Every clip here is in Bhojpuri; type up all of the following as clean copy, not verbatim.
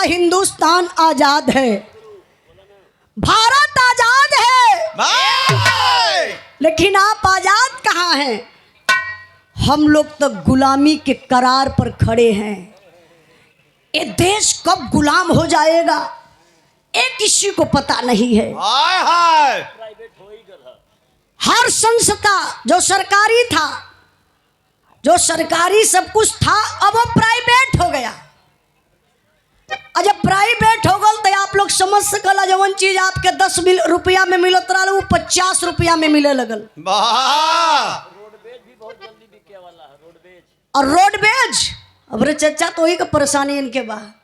हिंदुस्तान आजाद है, भारत आजाद है, लेकिन आप आजाद कहाँ हैं? हम लोग तो गुलामी के करार पर खड़े हैं। ये देश कब गुलाम हो जाएगा ये किसी को पता नहीं है। हर संस्था जो सरकारी था, जो सरकारी सब कुछ था, अब वो प्राइवेट हो गया। और जब प्राइवेट हो गल तो आप लोग समझ सकल, जवन चीज आपके 10 रुपया में मिलत रहा वो 50 रुपया में मिले लगल। और रोडवेज अब रे चचा तो ही का परेशानी इनके बाद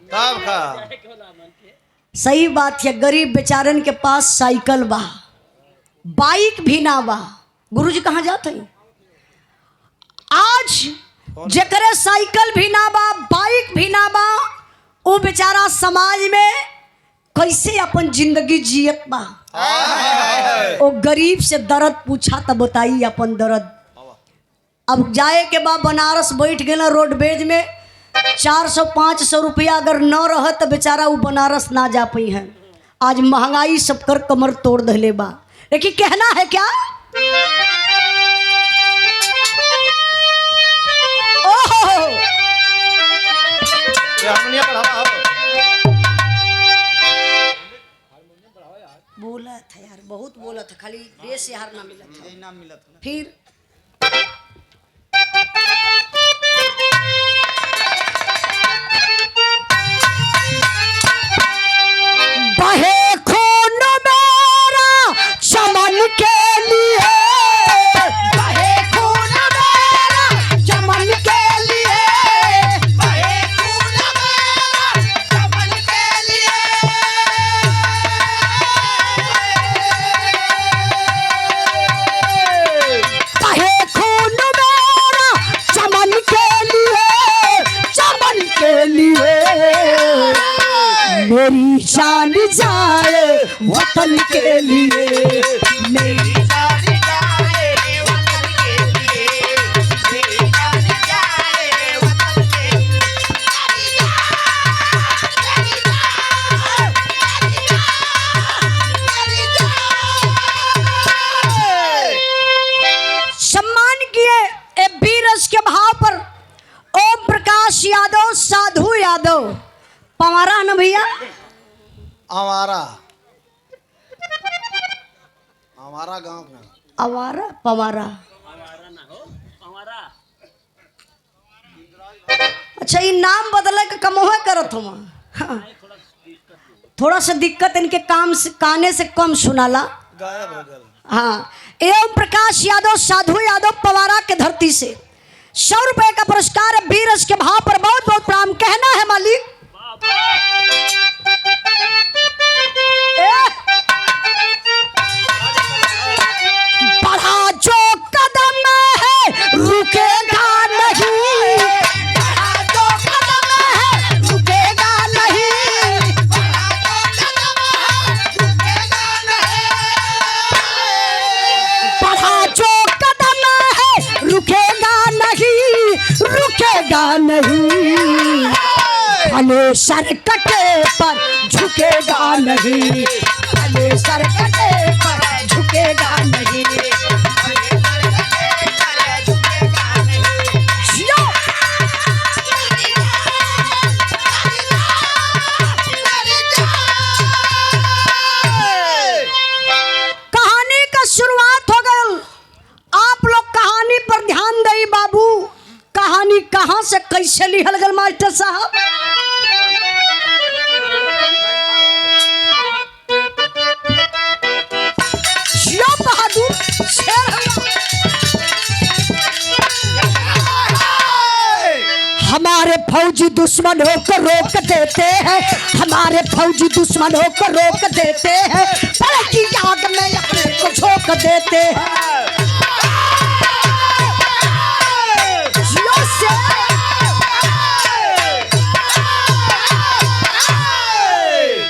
सही बात है। गरीब बेचारन के पास साइकिल बा, बाइक भी ना बा। गुरुजी कहाँ जाते हैं? आज जेकरे साइकिल भी ना बा, बाइक भी ना बा, वो बेचारा समाज में कैसे अपन जिंदगी जियत बा। वो गरीब से दर्द पूछा तब बताई अपन दर्द। अब जाए के बाद बनारस बैठ गए रोडवेज में 400-500 रुपया अगर न रह तो बेचारा वो बनारस ना जा पाई है। आज महंगाई सबकर कमर तोड़ दले बा। लेकिन कहना है क्या? ओहो बोला था यार, बहुत बोला था, खाली बेस यार ना मिला था। फिर बहे खून मेरा चमन के लिए, बहे खून मेरा चमन के लिए, बहे खून मेरा चमन के लिए, बहे खून मेरा चमन के लिए, चमन के लिए मेरी जान जाए वतन के लिए, मेरी जान जाए वतन के लिए, मेरी जान जाए वतन के लिए। सम्मान किए ए बीरस के भाव पर ओम प्रकाश यादव, साधु यादव, पवारा न भैया, आवारा हमारा गांव का आवारा पवारा। अच्छा ये नाम बदले का कमोह करत हम। हाँ। थोड़ा सा दिक्कत इनके काम से, काने से कम सुनाला। गायब हो गया। हाँ, एवं प्रकाश यादव, साधु यादव, पवारा के धरती से 100 रुपए का पुरस्कार है। बीरस के भाव पर बहुत बहुत प्रणाम। कहना है मालिक बढ़ा जो कदम है रुकेगा नहीं, बढ़ा जो कदम है रुकेगा नहीं, बढ़ा जो कदम है रुकेगा नहीं, बढ़ा जो कदम है रुकेगा नहीं, रुकेगा नहीं, भले सर कटे पर झुकेगा नहीं, भले सर कटे पर झुकेगा नहीं। कहानी का शुरुआत हो गई। आप लोग कहानी पर ध्यान दें बाबू। कहानी कहाँ से कैसे लिखल गल मास्टर साहब? हमारे फौजी दुश्मनों को रोक देते हैं, हमारे फौजी दुश्मनों को रोक देते हैं, पर की आग में अपने को झोंक देते हैं।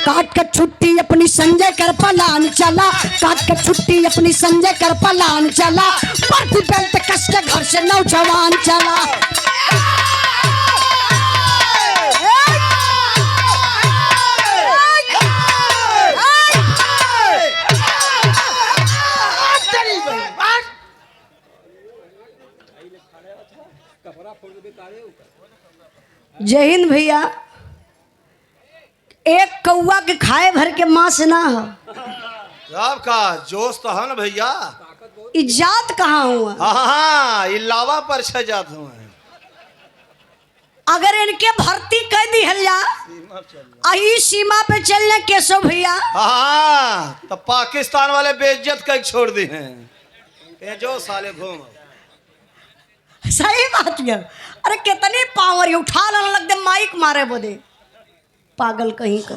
काट कर छुट्टी अपनी संजय कर पलान चला, काट कर छुट्टी अपनी संजय कर पलान चला, वर्दी बेल्ट कस के घर से नौजवान चला। जय हिंद भैया। एक कौआ के खाए भर के मांस ना हो, आपका जोश तो है ना भैया। इजात कहाँ हुआ? हाँ इलावा पर छह जात हुए हैं। अगर इनके भर्ती कर दी हल्ला अही सीमा पे चलने केशव भैया। हाँ तो पाकिस्तान वाले बेइज्जत कर छोड़ दी हैं। ये जो साले घूम सही बात है। अरे कितनी पावर है, उठा लाने लग दे माइक मारे बोले पागल कहीं का।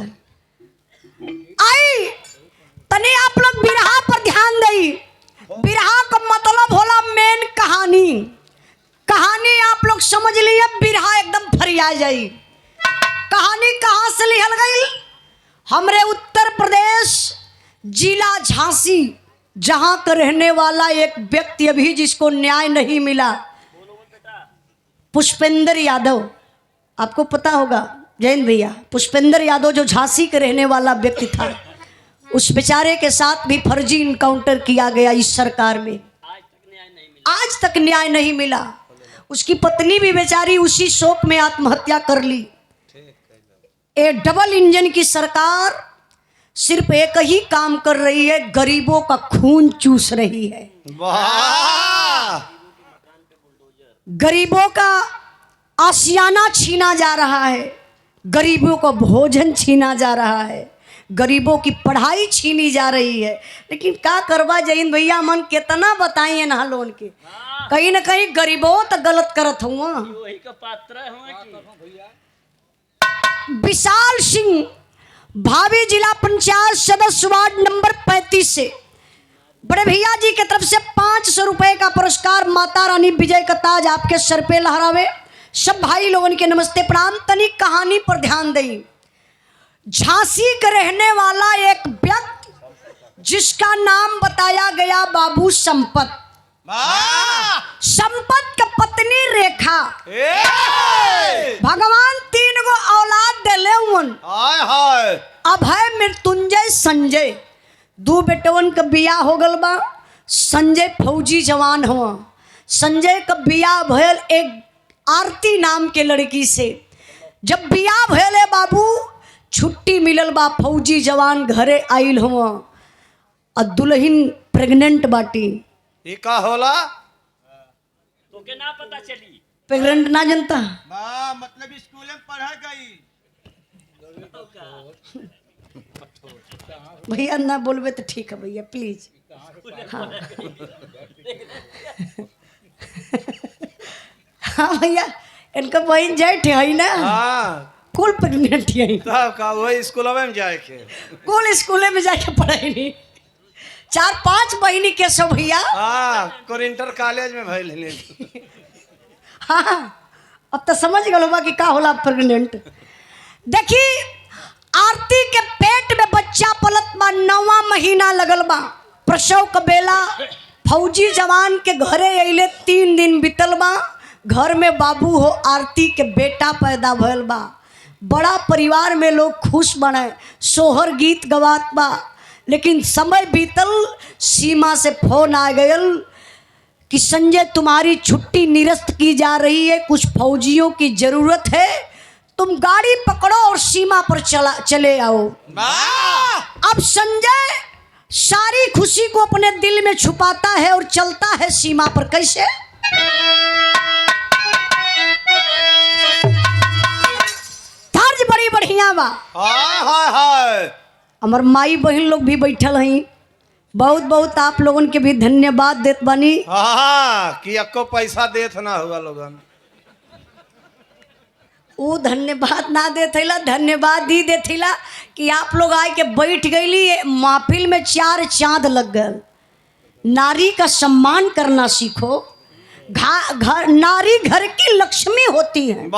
आई तने आप लोग बिरहा पर ध्यान दई। बिरहा का मतलब होला मेन कहानी। कहानी आप लोग समझ लिए, बिरहा एकदम फरिया जाई। कहानी कहाँ से लिखल गई? हमरे उत्तर प्रदेश जिला झांसी, जहां का रहने वाला एक व्यक्ति अभी जिसको न्याय नहीं मिला, पुष्पेंद्र यादव। आपको पता होगा जैन भैया, पुष्पेंद्र यादव जो झांसी के रहने वाला व्यक्ति था, उस बेचारे के साथ भी फर्जी इनकाउंटर किया गया इस सरकार में। आज तक न्याय नहीं मिला। उसकी पत्नी भी बेचारी उसी शोक में आत्महत्या कर ली। ए डबल इंजन की सरकार सिर्फ एक ही काम कर रही है, गरीबों का खून चूस रही है। वाह गरीबों का आशियाना छीना जा रहा है, गरीबों का भोजन छीना जा रहा है, गरीबों की पढ़ाई छीनी जा रही है। लेकिन क्या करवा जैन भैया, मन कितना बताइए ना लोन के, कहीं ना कहीं गरीबों तो गलत करत हुआ। विशाल सिंह भावी जिला पंचायत सदस्य वार्ड नंबर 35 से बड़े भैया जी की तरफ से 500 रुपए का पुरस्कार। माता रानी विजय का ताज आपके सर पे लहरावे। सब भाई लोगों के नमस्ते प्रणाम। तनिक कहानी पर ध्यान दें। झांसी का रहने वाला एक व्यक्ति जिसका नाम बताया गया बाबू संपत। संपत का पत्नी रेखा। भगवान 3 गो औलाद दिले उन। अभय मृत्युंजय संजय। 2 बेटवन का बियाह हो गल बा। संजय फौजी जवान हुआ। संजय का बियाह भयल एक आरती नाम के लड़की से। जब बियाह भयले बाबू छुट्टी मिलल बा, फौजी जवान घरे आइल हुआ और दुल्हन प्रेग्नेंट बाटी। ये का होला? तो के ना पता चली? प्रेग्नेंट ना जनता मतलब स्कूल में पढ़ा गई। भैया ना बोलबे तो ठीक है भैया प्लीज। हाँ हाँ भैया, इनका बहन जेठ है ना। हाँ कुल प्रेग्नेंट है। तब का वही स्कूल में जाए के कुल स्कूल में जाके पढ़ाई नहीं। 4-5 बहनी के सब भैया। हाँ को इंटर कॉलेज में भइल। हाँ अब तो समझ गलो बा कि का होला प्रेग्नेंट। देखी आरती के पेट में बच्चा पलत बा, 9वां महीना लगल बा। प्रसव का बेला फौजी जवान के घरे अइले 3 दिन बीतल बा। घर में बाबू हो आरती के बेटा पैदा भयल बा। बड़ा परिवार में लोग खुश बने, सोहर गीत गवात बा। लेकिन समय बीतल, सीमा से फोन आ गयल कि संजय तुम्हारी छुट्टी निरस्त की जा रही है, कुछ फौजियों की जरूरत है, तुम गाड़ी पकड़ो और सीमा पर चले आओ। अब संजय सारी खुशी को अपने दिल में छुपाता है और चलता है सीमा पर। कैसे? तर्ज बड़ी बढ़िया बा। हमार माई बहन लोग भी बैठल हैं, बहुत बहुत आप लोगन के भी धन्यवाद देत बानी। कि अक्को पैसा देत ना हुआ लोगन। वो धन्यवाद ना देथिला, धन्यवाद ही देथिला कि आप लोग आए के बैठ गईली। महफिल में 4 चांद लग गए। नारी का सम्मान करना सीखो। घर नारी घर की लक्ष्मी होती है।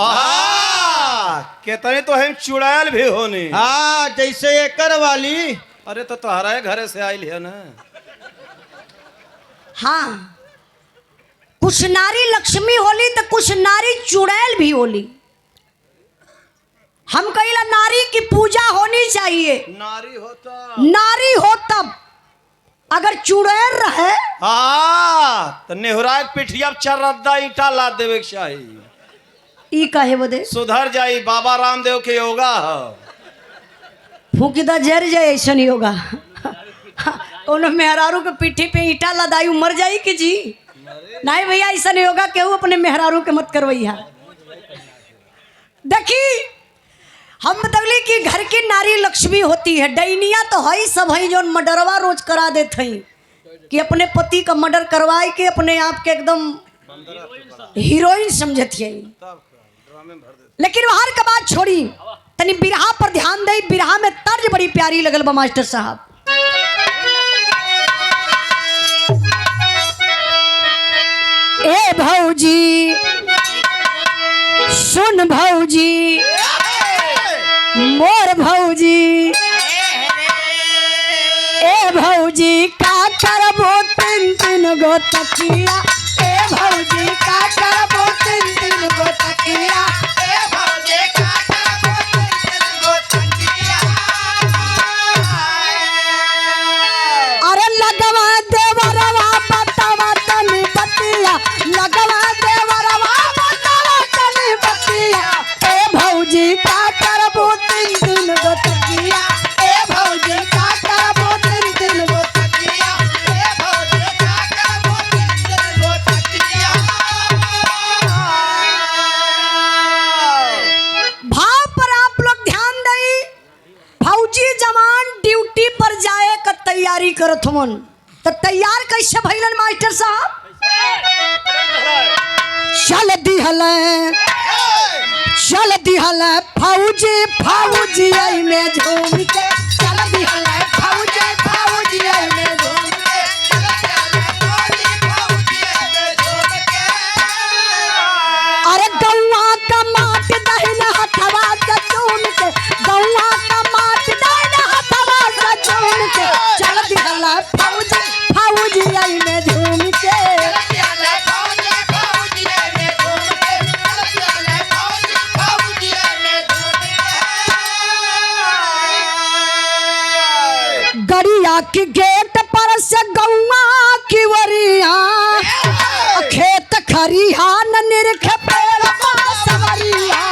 कितने तो हम चुड़ैल भी होनी। हाँ जैसे एकर वाली। अरे तो तुम्हारे घरे से आइल है ना। हाँ कुछ नारी लक्ष्मी होली तो कुछ नारी चुड़ैल भी होली। हम कहिला नारी की पूजा होनी चाहिए। नारी हो तब, अगर चुड़ैल रहे तो नेहुरा पिठिया 4 रद्दा ईटा ला देवे चाहिए। ई काहे बदे सुधर जाई, बाबा रामदेव के योगा ह। फूकिदा जर जाए ऐसा नहीं होगा। कोनो मेहरारू के पीठी पे ईटा लदाई मर जाई कि जी? नहीं भैया ऐसा नहीं होगा, केहू अपने मेहरारू के मत करवैया। देखी हम बतौली कि घर की नारी लक्ष्मी होती है, डैनिया तो है सब है जो मर्डरवा रोज करा देते हैं कि अपने पति का मर्डर करवाए के अपने आप के एकदम हीरोइन समझती है। लेकिन बाहर का बात छोड़ी, तनी बिरहा पर ध्यान दे। बिरहा में तर्ज बड़ी प्यारी लगल बा मास्टर साहब। ए भौजी सुन भौजी मोर भौजी, ए भौजी का करबो तीन तीन गो तकिया, ए भौजी का करबो तीन तीन गो तकिया, ए भौजी का करबो तीन तीन गो तकिया। अरे लगवा देवरवा बतावा तनी बतिया, लगवा देवरवा बतावा तनी बतिया, ए भौजी का करबो तीन तीन गो तकिया, ए भौजी का करबो तीन तीन गो तकिया, ए भौजी का करबो तीन तीन गो तकिया। भाव पर आप लोग ध्यान दई। फौजी जवान ड्यूटी पर जाए का तैयारी करत हवन, तो तैयार कैसे भइलन मास्टर साहब? चल दिहल फौजी फौजी आई में झूम के, चल दिहल फौजी फौजी आई में झूम के, चल दिहल फौजी फौजी आई में झूम के। अरे गौवा का माट दहिन हथवा से चूम के, गौवा का माट दहिन हथवा से चूम के, चल दिहल फौजी फौजी आई में झूम के। गरिया की गेट पर से गौवा की वरिया, खेत खरिहान निरख पेड़ सवरिया।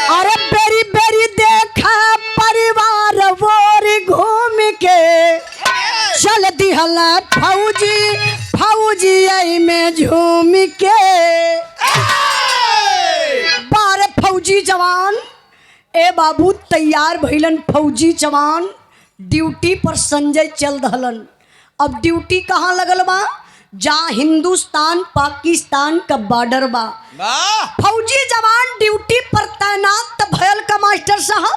अरे बेरी बेरी देखा परिवार वोरी घूम के, चल दिहल फौजी फौजी आई में झूम के। बारह फौजी जवान ए बाबू तैयार भइलन। फौजी जवान ड्यूटी पर संजय चल दहलन। अब ड्यूटी कहाँ लगल बा? जहाँ हिंदुस्तान पाकिस्तान का बॉर्डर बा। फौजी जवान ड्यूटी पर तैनात भयल का मास्टर साहब।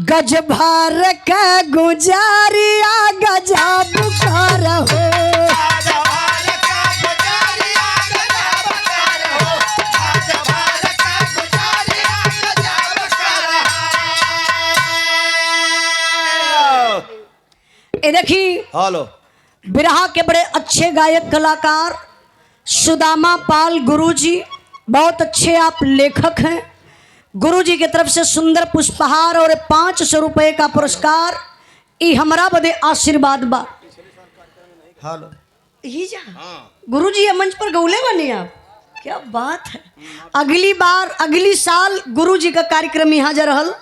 गज भर का गुजारिया गजब कर हो, ये देखी हेलो बिरहा के बड़े अच्छे गायक कलाकार सुदामा पाल गुरुजी, बहुत अच्छे आप लेखक हैं। गुरुजी की तरफ से सुंदर पुष्पहार और 500 रुपए का पुरस्कार, ये हमारा बदे आशीर्वाद बा। हेलो ही जा गुरुजी ये मंच पर गौले बनी आप, क्या बात है। अगली बार अगली साल गुरुजी का कार्यक्रम यहाँ जा रहल।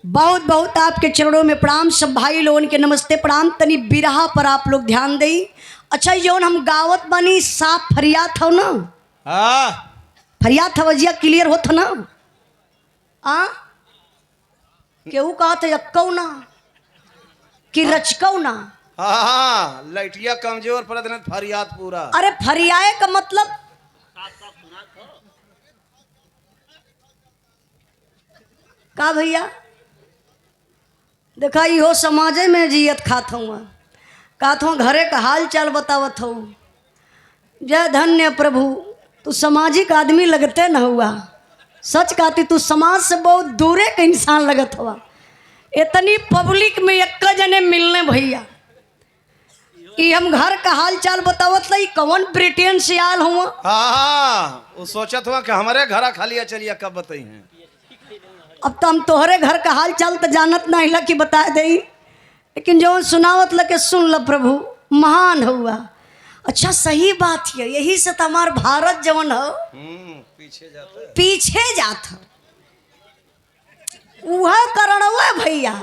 बहुत बहुत आपके चरणों में प्रणाम। सब भाई लोगों के नमस्ते प्रणाम। तनी बिरहा पर आप लोग ध्यान दें। अच्छा जौन हम गावत बनी साफ फरियाद हो ना, फरियाद थवजिया क्लियर होत ना? केहू कहत है अक्कौ ना कि रचकौ ना? हाँ लैटिया कमजोर पड़त न फरियाद पूरा। अरे फरियाए का मतलब का भैया? देखा इहो समाजे में जियत खात हूँ, कहत हूँ घरे का हाल चाल बतावत हूँ। जय धन्य प्रभु, तू सामाजिक आदमी लगते न हुआ। सच कहती तू समाज से बहुत दूरे का इंसान लगत हुआ। इतनी पब्लिक में एक जने मिलने भैया ई हम घर का हाल चाल बतावत लाई कौन ब्रिटेन से आल हुआ। हाँ वो सोचत हुआ कि हमारे घर खालिया चलिया कब बताई हैं। अब तो हम तोहरे घर का हाल चाल तो जानत नहीं ला कि बता दे, लेकिन जो सुनावत ला के सुन ल प्रभु महान हुआ। अच्छा सही बात है, यही से तो हमार भारत जवन हो पीछे जात हो। वह करण हुआ भैया,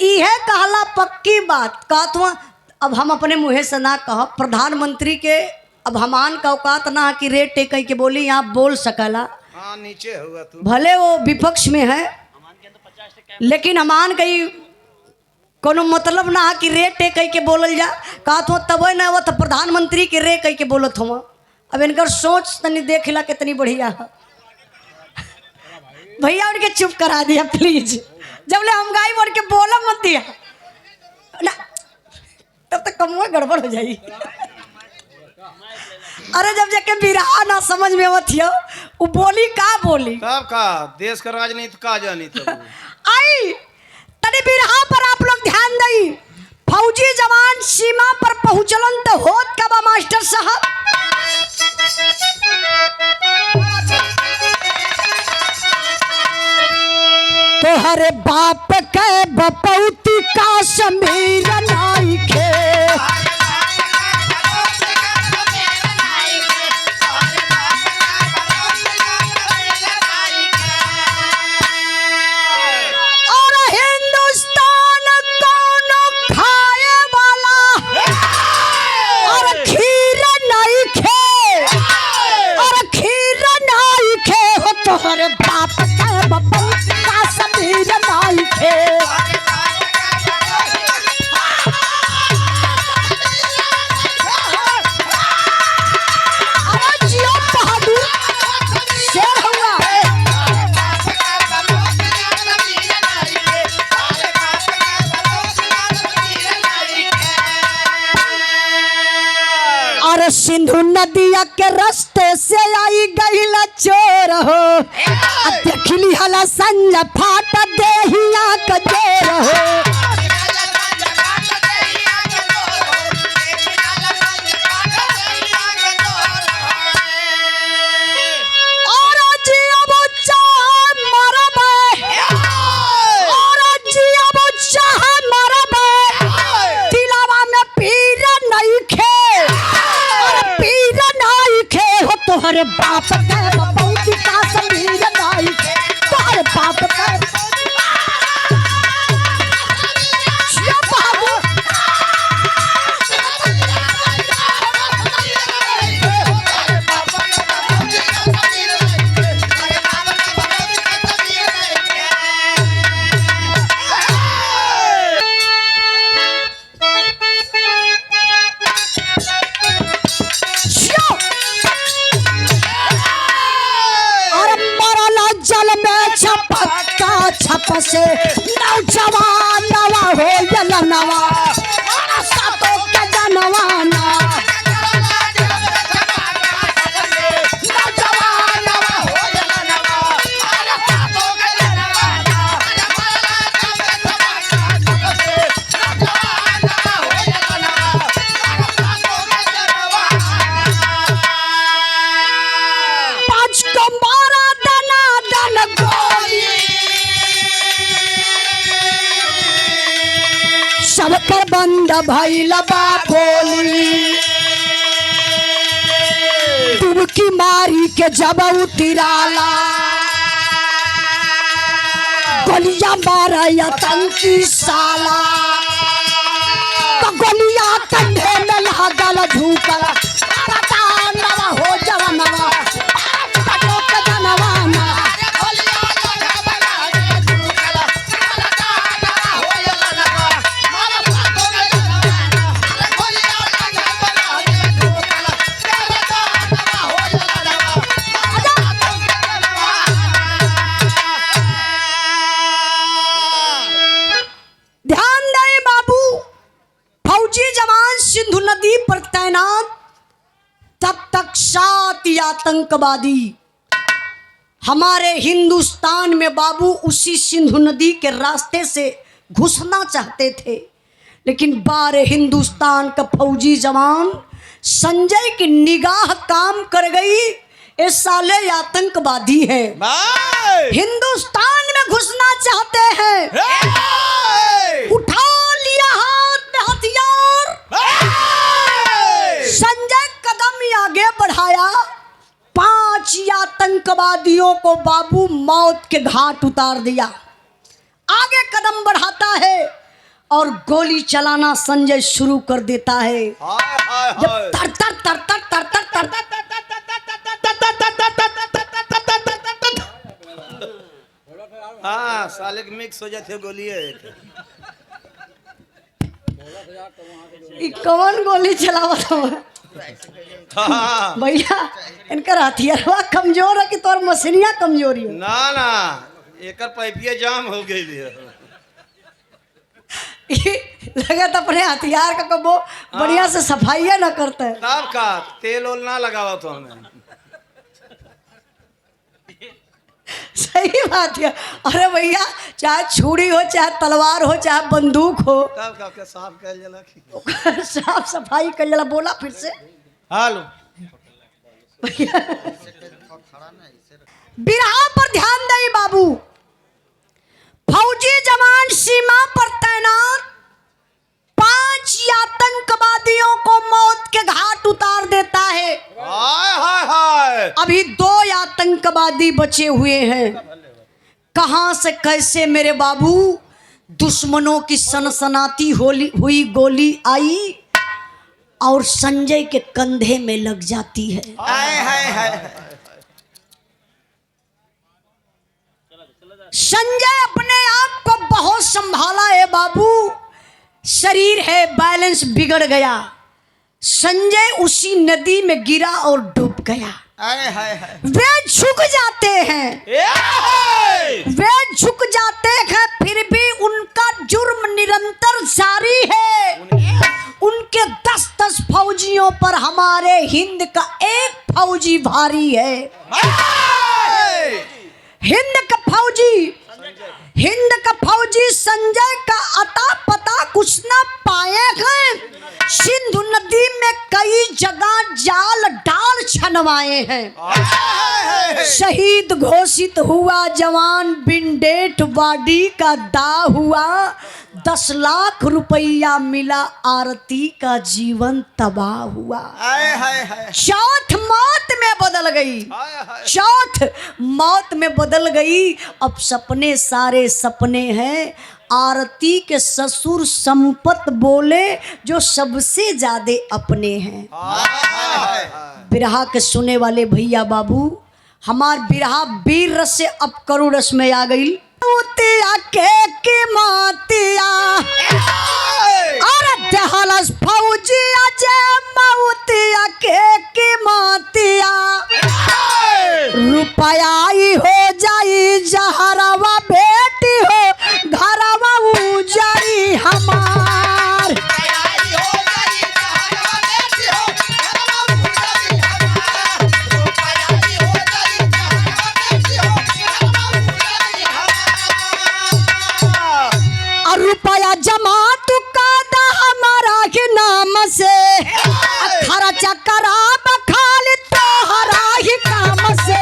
इहे कहला पक्की बात कहत हुआ। अब हम अपने मुँहे से ना कह, प्रधानमंत्री के अब हमान का औकात ना कि रेट टेक के बोली यहाँ बोल सकला। हाँ नीचे हुआ तू, भले वो विपक्ष में है लेकिन हमान कहीं कोनो मतलब ना कि रे टे कह के बोलल जा। कहत हो तब ना वो तो प्रधानमंत्री के रे कह के बोलत हो। अब इनकर सोच तनी देख ला कितनी बढ़िया है। भैया उनके चुप करा दिया प्लीज, जब ले हम गाय बढ़ के बोला मत दिया ना, तब तक कमुआ गड़बड़ हो जाई। अरे जब जाके बिरहा ना समझ में आवत हो वो बोली का बोली तब का देश का राजनीति का जानी तब आई तनी बिरहा पर आप लोग ध्यान दई। फौजी जवान सीमा पर पहुंचलन तो होत का बा मास्टर साहब। तोहरे बाप के बपौती का समीर नाई खे, तोहरे बाप के बपौती का समीर नाई खे। अरे जियो बहादुर शेर हुआ। अरे सिंधु नदिया के रास्ते से आई गईला चोर हो, देखली हला संज फाट देहिया कचोर हो। और जिया बच्चा मरबे, और जिया बच्चा मरबे, दिलावा में पीर नहीं खे, तोहरे बाप के बपौती का समीर नाई खे। तोहरे बाप के छप से नौजवान नवा हो जल नवा सातों के जनवाना। पाँच को मारा दना दन गोली, सबकर बंद भइल बा बोली। डुबकी मारी के जब उतिराला गोलियां मारा आतंकी साला, तो गोलियां कंधे में लागल झुकल नवा हो जवानवा जनवाना। सिंधु नदी पर तैनात तब तक 7 आतंकवादी हमारे हिंदुस्तान में बाबू उसी सिंधु नदी के रास्ते से घुसना चाहते थे, लेकिन बारे हिंदुस्तान का फौजी जवान संजय की निगाह काम कर गई। ये साले आतंकवादी है, भाई हिंदुस्तान में घुसना चाहते हैं। उठा लिया हाथ में हथियार, संजय कदम ही आगे बढ़ाया। 5 आतंकवादियों को बाबू मौत के घाट उतार दिया। आगे कदम बढ़ाता है और गोली चलाना संजय शुरू कर देता है। जब तर तर तर तर तर तर तर तर हाँ साले के मिक्स हो जाते गोली है। कौन गोली चलावा था हाँ भैया? इनका हथियारवा कमजोर है कि तोर मशीनिया कमजोरी है? ना ना एकर पाइपिया जाम हो गई है। लगा तो अपने हथियार का कबो बढ़िया से सफाई ना करता है। तब का तेल ओल ना लगावा तो हमें। सही बात है। अरे भैया चाहे छुरी हो, चाहे तलवार हो, चाहे बंदूक हो, तब का के साफ कर जला साफ सफाई कर जला। बोला फिर से। हालो बिरहा पर ध्यान दे बाबू। फौजी जवान सीमा पर तैनात 5 आतंकवादियों को मौत के घाट उतार देता है। हाय हाय हाय। अभी 2 आतंकवादी बचे हुए हैं। कहां से कैसे मेरे बाबू दुश्मनों की सनसनाती हुई गोली आई और संजय के कंधे में लग जाती है। हाय हाय हाय। संजय अपने आप को बहुत संभाला है बाबू। शरीर है बैलेंस बिगड़ गया। संजय उसी नदी में गिरा और डूब गया। हाय हाय हाय। वे झुक जाते हैं, वे झुक जाते हैं, फिर भी उनका जुर्म निरंतर जारी है। उनके 10-10 फौजियों पर हमारे हिंद का एक फौजी भारी है। हिंद का फौजी संजय का अता पता कुछ न पाए हैं। सिंधु नदी में कई जगह जाल डाल छनवाए हैं। शहीद घोषित हुआ जवान, बिंडेट बॉडी का दाह हुआ। 10 लाख रुपया मिला, आरती का जीवन तबाह हुआ। चौथ मौत में बदल गई, चौथ मौत में बदल गई। अब सपने सारे सपने हैं। आरती के ससुर संपत बोले जो सबसे ज्यादा अपने हैं। बिरहा के सुने वाले भैया बाबू, हमार बिरहा वीर रस से अब करुण रस में आ गई। मोतिया के मातिया और दहलस फौजिया जे मोतिया के मातिया। रुपया ही हो जाई जहरवा बेटी हो घरवा उजारी हमार। रुपया जमा तू का दा हमारा के नाम से, खर्चा करा बखाल तोहरा ही काम से।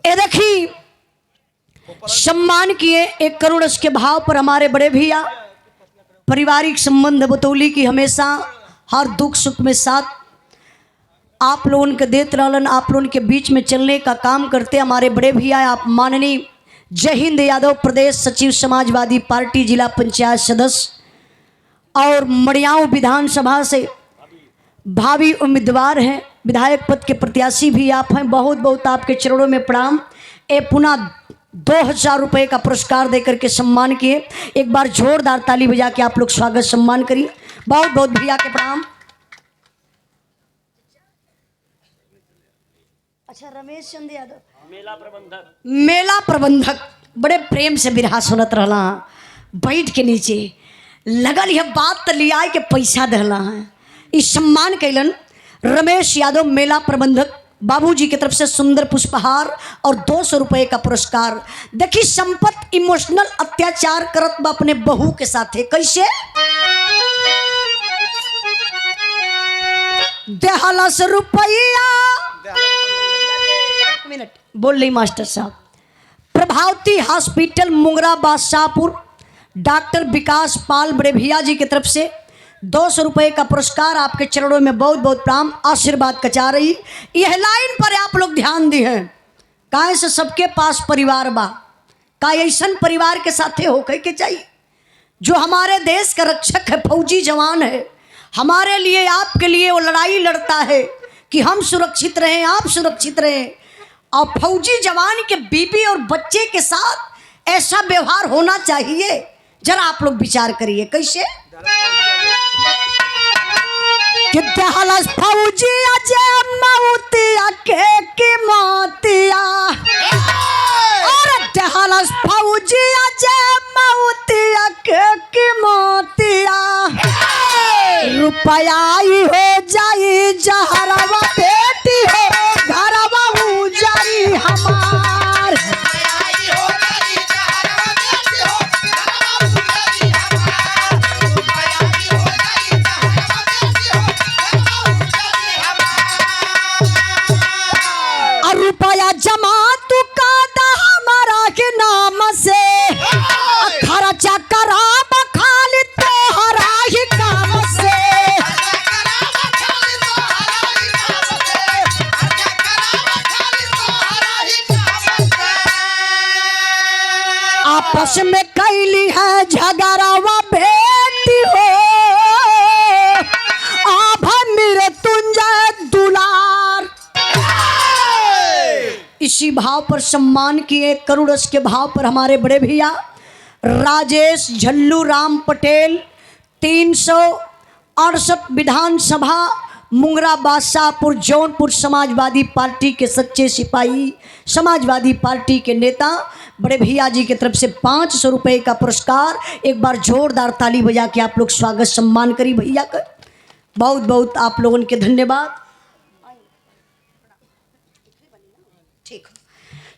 ए देखी सम्मान किए 1 करोड़ के भाव पर हमारे बड़े भैया पारिवारिक संबंध बतौली की हमेशा हर दुख सुख में साथ आप लोगों के देत रहलन, आप लोगों के बीच में चलने का काम करते हमारे बड़े भैया आप माननीय जय हिंद यादव प्रदेश सचिव समाजवादी पार्टी जिला पंचायत सदस्य और मड़ियाऊ विधानसभा से भावी उम्मीदवार हैं, विधायक पद के प्रत्याशी भी आप हैं। बहुत बहुत आपके चरणों में प्रणाम। ए पुनः 2000 रुपये का पुरस्कार देकर के सम्मान किए। एक बार जोरदार ताली बजा के आप लोग स्वागत सम्मान करिए। बहुत बहुत भैया के प्रणाम। अच्छा रमेश चंद यादव मेला प्रबंधक बड़े प्रेम से बिरहा सुनत रहला बैठ के नीचे। लगल यह बात तो लिया के पैसा दहला है। इस सम्मान कैलन रमेश यादव मेला प्रबंधक बाबूजी की तरफ से सुंदर पुष्पहार और 200 रुपए का पुरस्कार। देखी संपत इमोशनल अत्याचार करत बा अपने बहू के साथे कैसे देहलस रुपया। एक मिनट बोल रही मास्टर साहब। प्रभावती हॉस्पिटल मुंगरा बादशाहपुर डॉक्टर विकास पाल बड़े भैया जी की तरफ से 200 रुपए का पुरस्कार आपके चरणों में बहुत बहुत प्रणाम आशीर्वाद कचा रही। यह लाइन पर आप लोग ध्यान दी हैं काहे से सबके पास परिवार बा का ऐसा परिवार के साथे होकर के चाहिए जो हमारे देश का रक्षक है, फौजी जवान है, हमारे लिए आपके लिए वो लड़ाई लड़ता है कि हम सुरक्षित रहें, आप सुरक्षित रहें। और फौजी जवान के बीबी और बच्चे के साथ ऐसा व्यवहार होना चाहिए। जरा आप लोग विचार करिए कैसे कि दहलस फौजी अजय मौतिया के मोतिया और दहलस फौजी अजय मौतिया के मोतिया रुपया ही हो जाई जहरवा बेटी हो घरवा उजारी हमार। रुपया जमा तू का दा हमारा के नाम से खर्चा करा खाली तोहरा ही काम से। आपस में कैली है झगड़ावा बेटी हो आभा मेरे तुंजय दुलार। इसी भाव पर सम्मान किए करोड़स के भाव पर हमारे बड़े भैया राजेश झल्लू राम पटेल 368 विधानसभा मुंगरा बादशाहपुर जौनपुर समाजवादी पार्टी के सच्चे सिपाही, समाजवादी पार्टी के नेता बड़े भैया जी की तरफ से 500 रुपए का पुरस्कार। एक बार जोरदार ताली बजा के आप लोग स्वागत सम्मान करी भैया का। बहुत बहुत आप लोगों के धन्यवाद।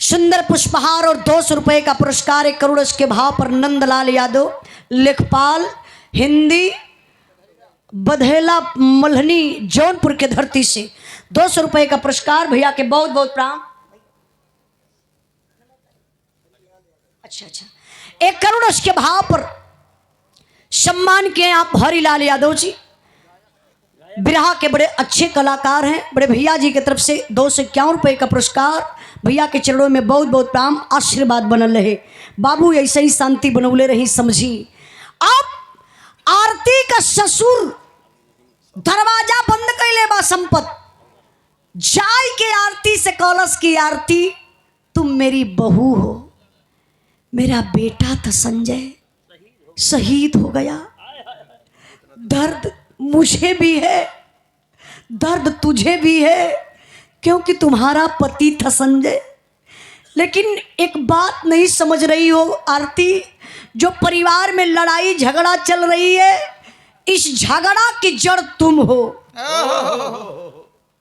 सुंदर पुष्पहार और 200 रुपए का पुरस्कार 1 करोड़ के भाव पर नंदलाल यादव लेखपाल हिंदी बधेला मल्हनी जौनपुर के धरती से 200 रुपए का पुरस्कार भैया के बहुत बहुत प्रणाम। अच्छा 1 करोड़ के भाव पर सम्मान किए आप हरिलाल यादव जी बिरहा के बड़े अच्छे कलाकार हैं। बड़े भैया जी की तरफ से 251 रुपए का पुरस्कार भैया के चरणों में बहुत बहुत प्रणाम आशीर्वाद बनल रहे। बाबू ऐसे ही शांति बनौले रही समझी। अब आरती का ससुर दरवाजा बंद कैले बा संपत जाय के आरती से कलश की आरती तुम मेरी बहू हो, मेरा बेटा था संजय शहीद हो गया। दर्द मुझे भी है, दर्द तुझे भी है क्योंकि तुम्हारा पति था संजय। लेकिन एक बात नहीं समझ रही हो आरती, जो परिवार में लड़ाई झगड़ा चल रही है इस झगड़ा की जड़ तुम हो।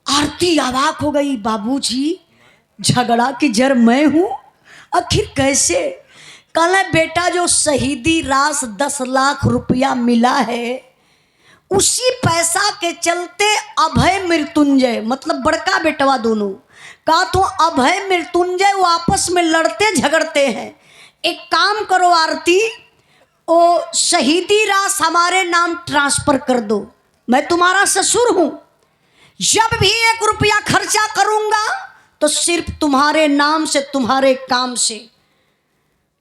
आरती अवाक हो गई, बाबूजी झगड़ा की जड़ मैं हूं, आखिर कैसे? कल बेटा जो शहीदी रास 10 लाख रुपया मिला है उसी पैसा के चलते अभय मृत्युंजय मतलब बड़का बेटवा दोनों का तो अभय मृत्युंजय वो आपस में लड़ते झगड़ते हैं। एक काम करो आरती, ओ शहीदी रास हमारे नाम ट्रांसफर कर दो, मैं तुम्हारा ससुर हूं, जब भी 1 रुपया खर्चा करूंगा तो सिर्फ तुम्हारे नाम से तुम्हारे काम से।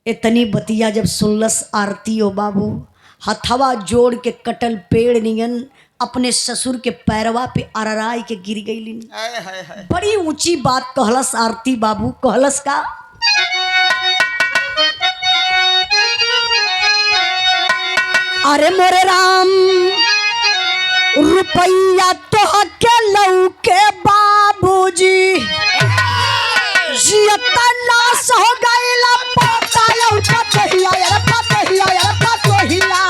इतनी बतिया जब सुनलस आरती ओ बाबू हथवा जोड़ के कटल पेड़ नियन अपने ससुर के पैरवा पे अरराई के गिर गई। बड़ी ऊंची बात कहलस आरती बाबू, कहलस का अरे मोरे राम रुपया तो के लऊ के बाबूजी जियता लाश हो गईला पता पतहिया यार पतहिया यार पतहिया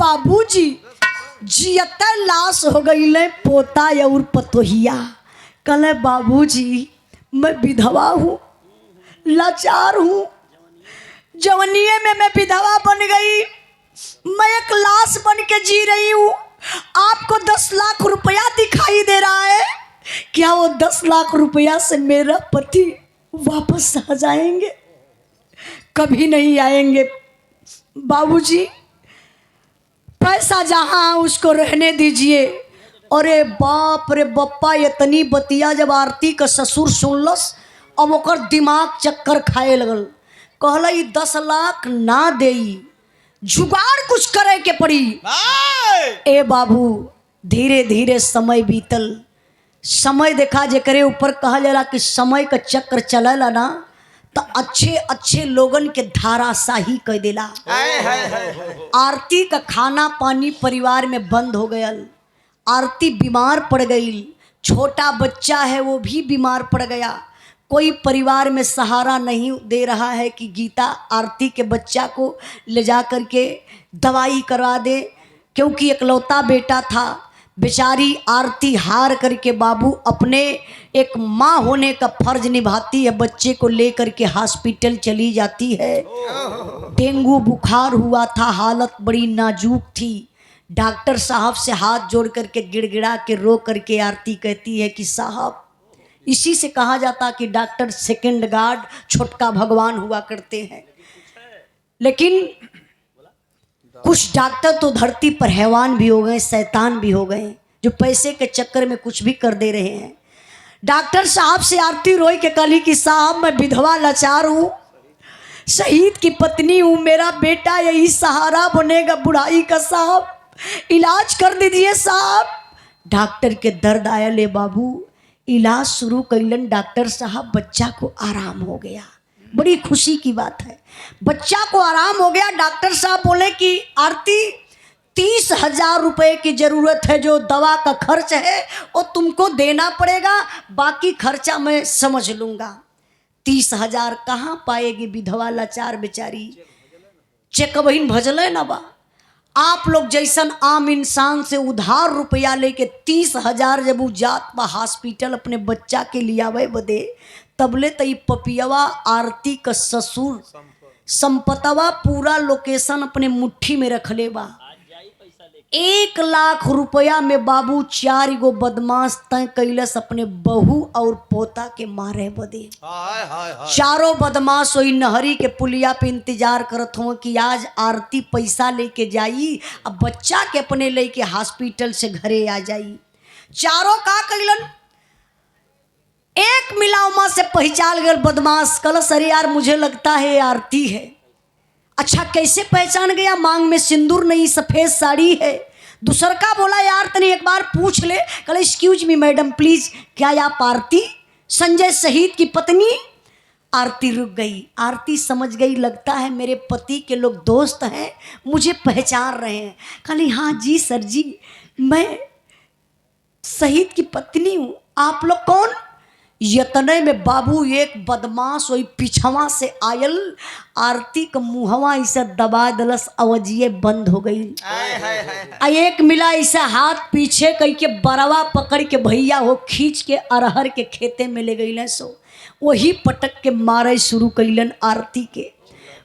बाबूजी जियत लाश हो गई पोता और पतोहिया। कल बाबूजी मैं विधवा हूँ, लाचार हूँ, जवनिये में मैं विधवा बन गई, मैं एक लाश बन के जी रही हूँ। आपको 10 लाख रुपया दिखाई दे रहा है, क्या वो 10 लाख रुपया से मेरा पति वापस आ जाएंगे? कभी नहीं आएंगे बाबूजी, पैसा जहाँ उसको रहने दीजिए। अरे बाप रे बप्पा, इतनी बतिया जब आरती का ससुर सुनलस, अब ओकर दिमाग चक्कर खाए लगल। कहला 10 लाख ना देई, जुगाड़ कुछ करे के पड़ी। ए बाबू, धीरे धीरे समय बीतल। समय देखा जेकरे ऊपर कहा जाला कि समय का चक्र चलेला ना, तो अच्छे अच्छे लोगन के धाराशाही कह देला। आरती का खाना पानी परिवार में बंद हो गया। आरती बीमार पड़ गई, छोटा बच्चा है वो भी बीमार पड़ गया। कोई परिवार में सहारा नहीं दे रहा है कि गीता आरती के बच्चा को ले जा कर के दवाई करवा दे, क्योंकि इकलौता बेटा था। बेचारी आरती हार करके बाबू अपने एक माँ होने का फर्ज निभाती है, बच्चे को लेकर के हॉस्पिटल चली जाती है। डेंगू बुखार हुआ था, हालत बड़ी नाजुक थी। डॉक्टर साहब से हाथ जोड़ करके गिड़गिड़ा के रो करके आरती कहती है कि साहब, इसी से कहा जाता कि डॉक्टर सेकंड गार्ड, छोटका भगवान हुआ करते हैं। लेकिन कुछ डॉक्टर तो धरती पर हैवान भी हो गए, शैतान भी हो गए, जो पैसे के चक्कर में कुछ भी कर दे रहे हैं। डॉक्टर साहब से आरती रोई के कही कि साहब मैं विधवा लाचार हूँ, शहीद की पत्नी हूँ, मेरा बेटा यही सहारा बनेगा बुढ़ाई का, साहब इलाज कर दीजिए साहब। डॉक्टर के दर्द आया ले बाबू, इलाज शुरू कैलन डॉक्टर साहब, बच्चा को आराम हो गया। बड़ी खुशी की बात है, बच्चा को आराम हो गया। डॉक्टर साहब बोले कि आरती 30,000 रुपये की ज़रूरत है, जो दवा का खर्च है वो तुमको देना पड़ेगा, बाकी खर्चा मैं समझ लूँगा। 30,000 कहाँ पाएगी विधवा लाचार बेचारी, चेक बहिन भजले ना बा। आप लोग जैसन आम इंसान से उधार रुपया लेके 30,000 जब वो जात बा हॉस्पिटल अपने बच्चा के लिए आवे बदे, तबले तई पपियवा आरती का ससुर संपतवा पूरा लोकेशन अपने मुट्ठी में रख ले बा। 1 लाख रुपया में बाबू 4 गो बदमाश तय कैलस अपने बहू और पोता के मारे बदे। चारों बदमाश वही नहरी के पुलिया पे इंतजार करत हो कि आज आरती पैसा लेके जाई, अब बच्चा के अपने लेके हॉस्पिटल से घरे आ जाई। चारों का कैलन, एक मिलावमा से पहचान गए बदमाश। कल सर यार मुझे लगता है आरती है। अच्छा कैसे पहचान गया, मांग में सिंदूर नहीं, सफ़ेद साड़ी है। दूसर का बोला यार तनी एक बार पूछ ले। कल एक्सक्यूज मी मैडम प्लीज, क्या आप आरती, संजय शहीद की पत्नी? आरती रुक गई। आरती समझ गई, लगता है मेरे पति के लोग दोस्त हैं, मुझे पहचान रहे हैं। कल हाँ जी सर जी, मैं शहीद की पत्नी हूँ। आप लोग कौन? यतने में बाबू एक बदमाश वही पिछवा से आयल, आरती का मुहवा ऐसा दबा दलस, अवजिए बंद हो गई। एक मिला ऐसा हाथ पीछे कई के बरवा पकड़ के भैया हो खींच के अरहर के खेते में ले गई। सो वही पटक के मारे शुरू कैलन आरती के।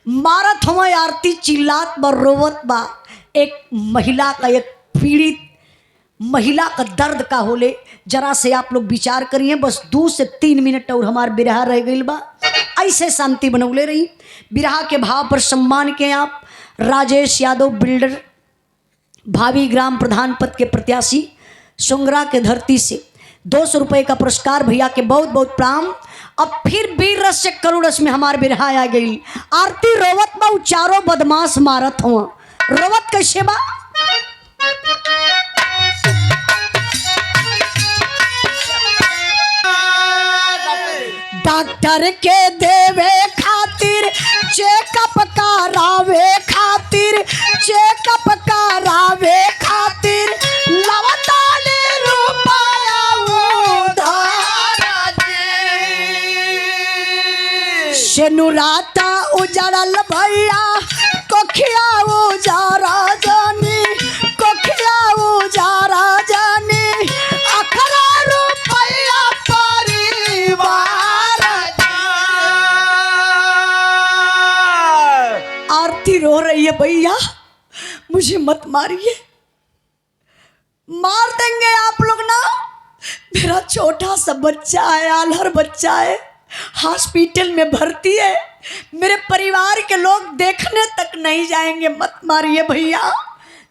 मारत हुआ आरती चिल्लात बा, रोवत बा। एक महिला का, एक पीड़ित महिला का दर्द का होले, जरा से आप लोग विचार करिए। बस 2 से 3 मिनट और हमार बिरहा रह गई बा। ऐसे शांति बनौले रही। बिरहा के भाव पर सम्मान के आप राजेश यादव बिल्डर, भावी ग्राम प्रधान पद के प्रत्याशी, सुंगरा के धरती से 200 रुपये का पुरस्कार। भैया के बहुत बहुत प्रणाम। अब फिर वीर रस से करुण रस में हमार बिरहा आ गई। आरती रोवत बा, चारों बदमाश मारत हुआ। रोवत कैसे बा? डॉक्टर के देवे खातिर, चेकअप करावे खातिर, चेकअप करावे खातिर, लवताले रुपया उधार सेनुराता उजड़ल भैया, कोखिया उजारा जानी, आरती रो रही है, भैया मुझे मत मारिए, मार देंगे आप लोग ना। मेरा छोटा सा बच्चा है, आलहर बच्चा है, हॉस्पिटल में भर्ती है, मेरे परिवार के लोग देखने तक नहीं जाएंगे, मत मारिए भैया।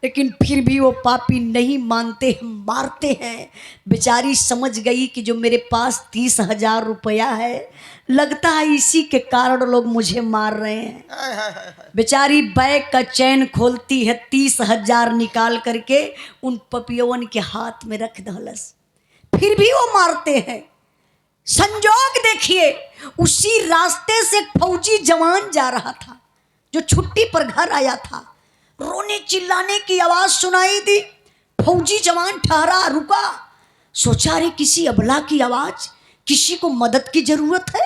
लेकिन फिर भी वो पापी नहीं मानते हैं, मारते हैं। बेचारी समझ गई कि जो मेरे पास 30,000 रुपया है, लगता है इसी के कारण लोग मुझे मार रहे हैं। बेचारी बैग का चैन खोलती है, 30,000 निकाल करके उन पपियों के हाथ में रख दहलस। फिर भी वो मारते हैं। संजोग देखिए, उसी रास्ते से एक फौजी जवान जा रहा था जो छुट्टी पर घर आया था। रोने चिल्लाने की आवाज सुनाई दी। फौजी जवान ठहरा, रुका, सोचा रे किसी अबला की आवाज, किसी को मदद की जरूरत है।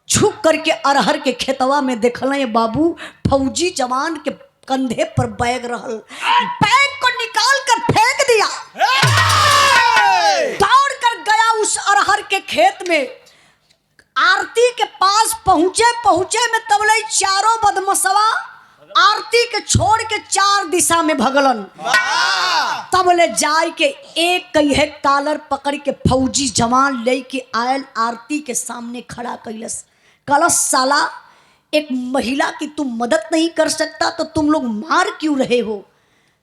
झुक करके अरहर के खेतवा में देखल बाबू, फौजी जवान के कंधे पर बैग रहल। बैग को निकाल कर फेंक दिया, दौड़ कर गया उस अरहर के खेत में। आरती के पास पहुंचे में तबले चारों बदमसवा आरती के छोड़ के 4 दिशा में भगलन। तबले जाय के एक कही है कालर पकड़ के फौजी जवान ले के आयल, आरती के सामने खड़ा कैलस। कलश साला, एक महिला की तुम मदद नहीं कर सकता तो तुम लोग मार क्यों रहे हो?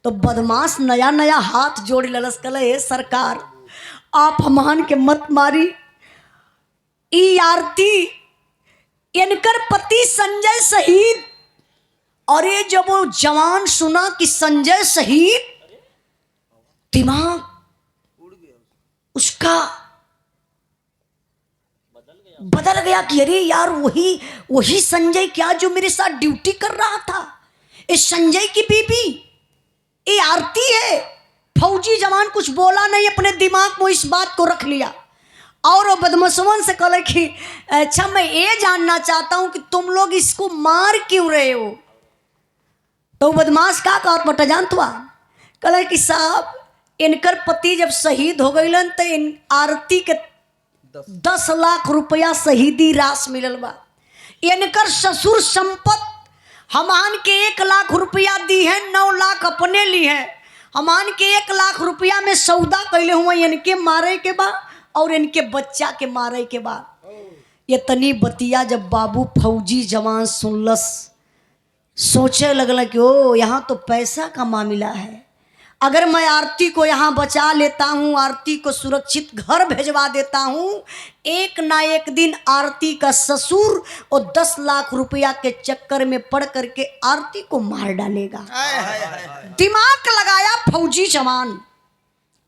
तो बदमाश नया नया हाथ जोड़ ललस, कले सरकार आप हमान के मत मारी। ई आरती इनकर पति संजय शहीद, और ये जब वो जवान सुना कि संजय शहीद, दिमाग उसका बदल गया कि अरे यार वही संजय क्या जो मेरे साथ ड्यूटी कर रहा था। इस संजय की बीबी ये आरती है। फौजी जवान कुछ बोला नहीं, अपने दिमाग में इस बात को रख लिया और वो बदमसवन से कहले कि अच्छा मैं ये जानना चाहता हूं कि तुम लोग इसको मार क्यों रहे हो? तो बदमाश का कहत बटा जान तुआ, कहले कि साहब इनकर पति जब शहीद हो गईलन तो इन आरती के 10 लाख रुपया शहीदी रास मिलल बा। इनकर ससुर संपत हमान के 1 लाख रुपया दी है, 9 लाख अपने ली है। हमान के 1 लाख रुपया में सौदा कैले हुए इनके मारे के बाद और इनके बच्चा के मारे के बाद। ये तनी बतिया जब बाबू फौजी जवान सुनलस, सोचे लगल कि ओ यहाँ तो पैसा का मामला है। अगर मैं आरती को यहाँ बचा लेता हूँ, आरती को सुरक्षित घर भेजवा देता हूँ, एक ना एक दिन आरती का ससुर और 10 लाख रुपया के चक्कर में पड़ करके आरती को मार डालेगा। दिमाग लगाया फौजी जवान,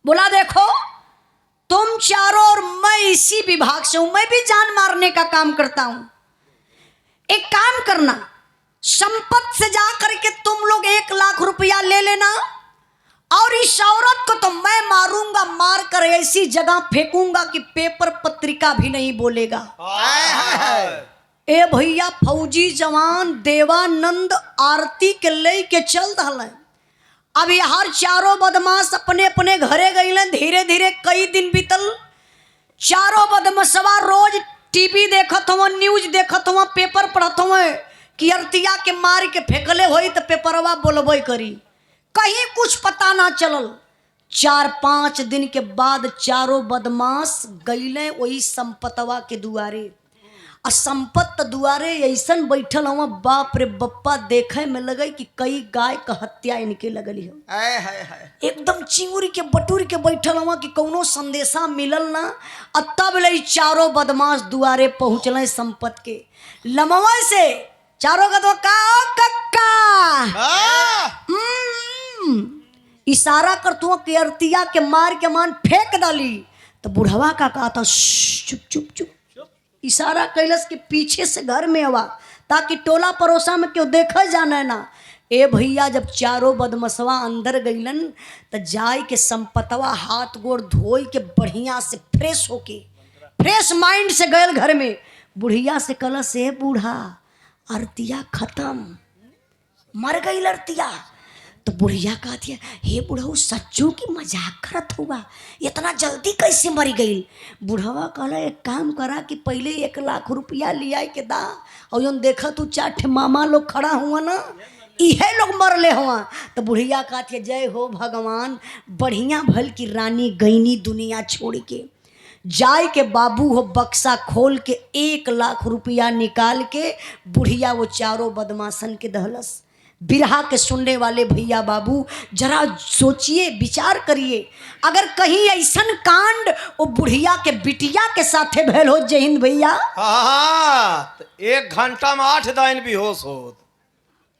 बोला देखो तुम चारों और मैं इसी विभाग से हूं, मैं भी जान मारने का काम करता हूं। एक काम करना, संपत्ति से जा करके तुम लोग 1 लाख रुपया ले लेना और इस औरत को तो मैं मारूंगा, मार कर ऐसी जगह फेंकूंगा कि पेपर पत्रिका भी नहीं बोलेगा। ए भैया फौजी जवान देवानंद आरती के ले के चल रहा। अब यार चारों बदमाश अपने अपने घरे गईलन। धीरे धीरे कई दिन बीतल। चारों बदमाशवा रोज टीवी देखत हुआ, न्यूज देखत हुआ, पेपर पढ़त हुआ कि आरतिया के मार के फेंकले होई तो पेपरवा बोलबे करी। कहीं कुछ पता ना चलल। 4-5 दिन के बाद चारों बदमाश गईले वही संपतवा के दुआरे। आ संपत दुआरे ऐसन बैठल हुआ, बाप रे बप्पा देखे में लगे कि कई गाय का हत्या इनके लगली हो। एकदम चिंगुरी के बटूर के बैठल हुआ कि कौनो संदेशा मिलल ना। तब ले चारों बदमाश दुआरे पहुँचल संपत के। लमवा से चारों का तो कक्का इशारा करतुआ कि अरतिया के मार के मान फेंक डाली। तो बुढ़वा का कहा था चुप चुप चुप, इशारा कैलस के पीछे से घर में आवा ताकि टोला पड़ोसा में क्यों देखा जाना ना। ए भैया जब चारों बदमसवा अंदर गईलन तो जाय के संपतवा हाथ गोड़ धोई के बढ़िया से फ्रेश होके फ्रेश माइंड से गयल घर में। बुढ़िया से कहला से बूढ़ा आरतिया खत्म, मर गई आरतिया। तो बुढ़िया कहा दिया हे बुढ़ऊ सच्चू की मजाक करत हुआ, इतना जल्दी कैसे मर गई? बुढ़वा कहला एक काम करा कि पहले 1 लाख रुपया लिया के दा और देखा तू 4 मामा लोग खड़ा हुआ ना, इहे लोग मरले हुआ। तो बुढ़िया कहती है जय हो भगवान, बढ़िया भल की रानी गईनी दुनिया छोड़ के। जाय के बाबू हो बक्सा खोल के 1 लाख रुपया निकाल के बुढ़िया वो चारों बदमाशन के दहलस। बिरहा के सुनने वाले भैया बाबू जरा सोचिए, विचार करिए, अगर कहीं ऐसन कांड वो बुढ़िया के बिटिया के साथे भेल हो। जय हिंद भैया। हाँ, तो 1 घंटा में 8 दाइन भी होश होत।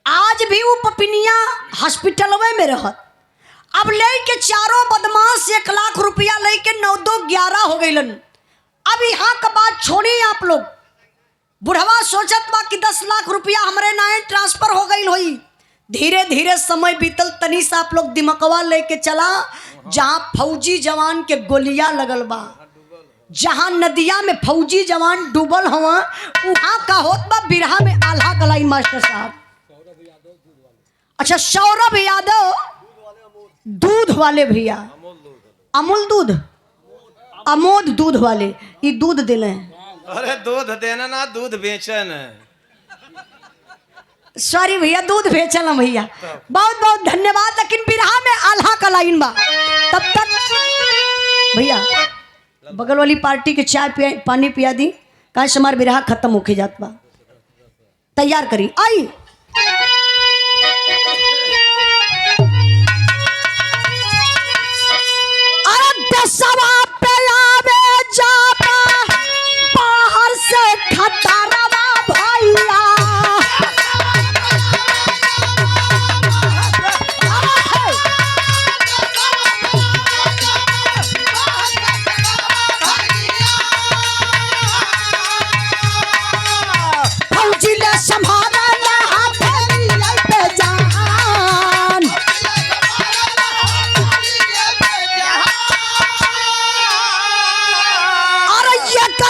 आज भी वो पपिनिया हॉस्पिटल में रहत। अब ले के चारों बदमाश 1 लाख रुपया ले के 9 2 11 हो गईलन। अब यहाँ का बात छोड़िए आप लोग। बुढ़वा सोचत बा कि 10 लाख रुपया हमरे नाम ट्रांसफर हो गई होई। धीरे धीरे समय बीतल, तनी सा आप लोग दिमकवा लेके चला जहाँ फौजी जवान के गोलियां लगल बा, जहाँ नदिया में फौजी जवान डूबल हवा, वहाँ का होत बा बिरहा में आल्हा कलाई मास्टर साहब। अच्छा, सौरभ यादव दूध वाले भैया, अमूल दूध, अमोद दूध वाले, ये दूध दिले हैं। अरे दूध देना ना, दूध बेचन। सॉरी भैया, दूध बेचल हम भैया, बहुत बहुत धन्यवाद। लेकिन बिरहा में आल्हा का लाइन बा। तब तक भैया बगल वाली पार्टी के चाय पानी पिया दी, कहा से हमार बिरहा खत्म होके जात बा। तैयार करी आई। सवा पे आवे जाता बाहर से खतरवा भैया। फौजी ले संभाला हाथ पे जान।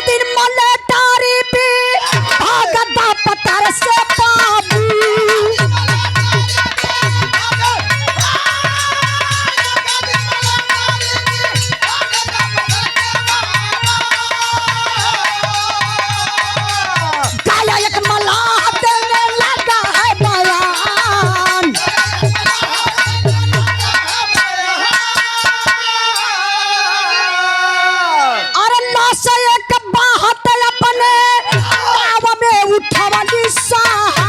दिन मलेटारी भी भागदा पतार से बाबू। गाया एक मलाह देने लगा है बयान। अरे लाश एक बाहत अपने आव में उठवली साहब।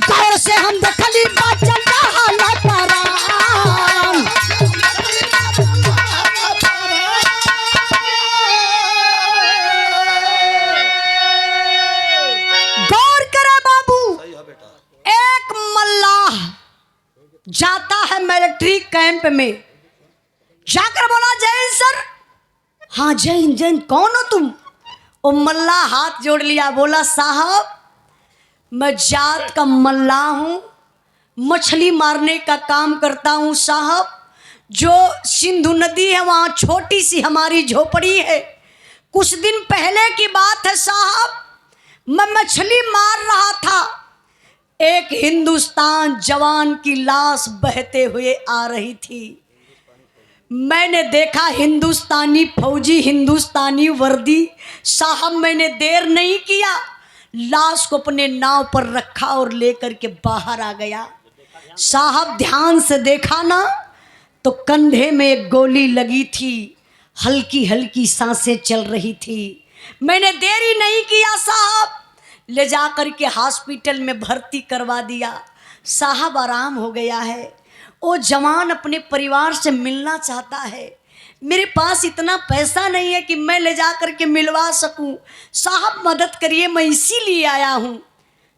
गौर से हम देखली बचल रहल परान। गौर करे बाबू, एक मल्लाह जाता है मिलिट्री कैंप में, जाकर बोला जय हिंद सर। हाँ जय हिंद जय हिंद, कौन हो तुम? ओ मल्लाह हाथ जोड़ लिया, बोला साहब मैं जात का मल्लाह हूँ, मछली मारने का काम करता हूँ साहब। जो सिंधु नदी है वहाँ छोटी सी हमारी झोपड़ी है। कुछ दिन पहले की बात है साहब, मैं मछली मार रहा था, एक हिंदुस्तान जवान की लाश बहते हुए आ रही थी। मैंने देखा हिंदुस्तानी फौजी, हिंदुस्तानी वर्दी साहब। मैंने देर नहीं किया, लाश को अपने नाव पर रखा और लेकर के बाहर आ गया। साहब ध्यान से देखा ना तो कंधे में एक गोली लगी थी, हल्की हल्की सांसें चल रही थी। मैंने देरी नहीं किया साहब, ले जा कर के हॉस्पिटल में भर्ती करवा दिया। साहब आराम हो गया है। वो जवान अपने परिवार से मिलना चाहता है। मेरे पास इतना पैसा नहीं है कि मैं ले जा कर के मिलवा सकूं। साहब मदद करिए, मैं इसीलिए आया हूं।